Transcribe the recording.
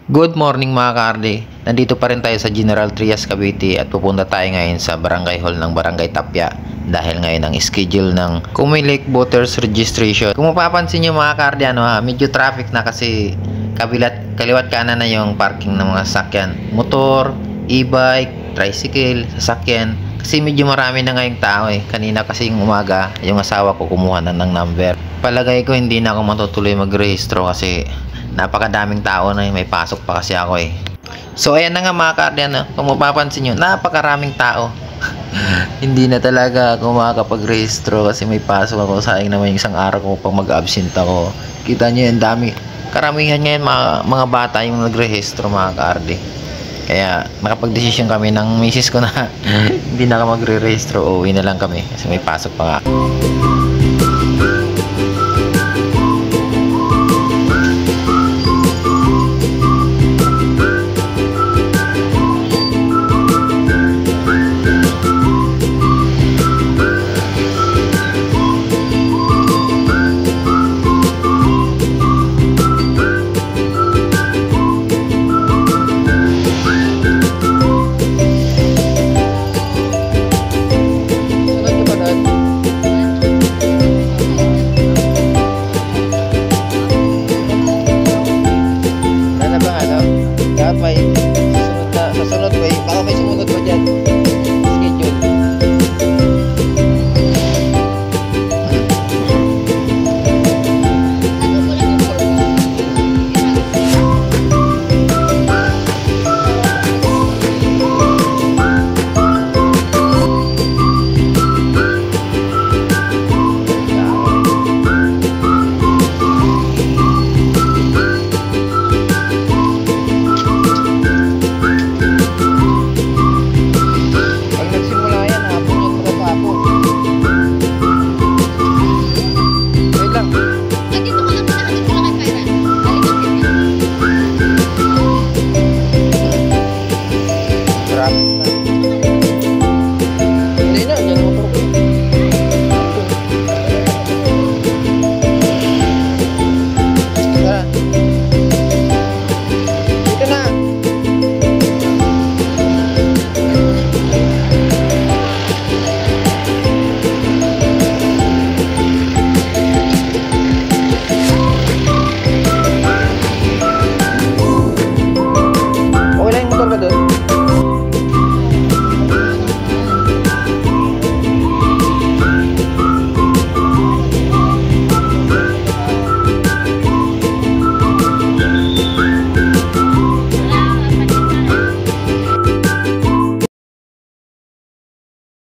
Good morning mga ka-RD. Nandito pa rin tayo sa General Trias, Cavite at pupunta tayo ngayon sa Barangay Hall ng Barangay Tapia dahil ngayon ang schedule ng Kumilik Voters Registration. Kung mapapansin nyo mga ka-RD, medyo traffic na kasi kaliwat kanan na yung parking ng mga sasakyan. Motor, e-bike, tricycle, sasakyan. Kasi medyo marami na ngayong tao eh. Kanina kasing umaga, yung asawa ko kumuha na ng number. Palagay ko hindi na ako matutuloy magrehistro kasi napakadaming tao na may pasok pa kasi ako eh. So ayan na nga mga ka-RD, kung mapapansin nyo, napakaraming tao. Hindi na talaga ako makakapag-rehistro kasi may pasok ako. Sayang naman yung isang araw ko pag mag-absent ako. Kita nyo yung dami. Karamihan ngayon mga bata yung nagrehistro mga ka-RD. Kaya nakapag-desisyon kami ng misis ko na hindi na ako magre-rehistro. Uwi na lang kami kasi may pasok pa nga. May susunod na, sa sunod baka may sumunod pa dyan.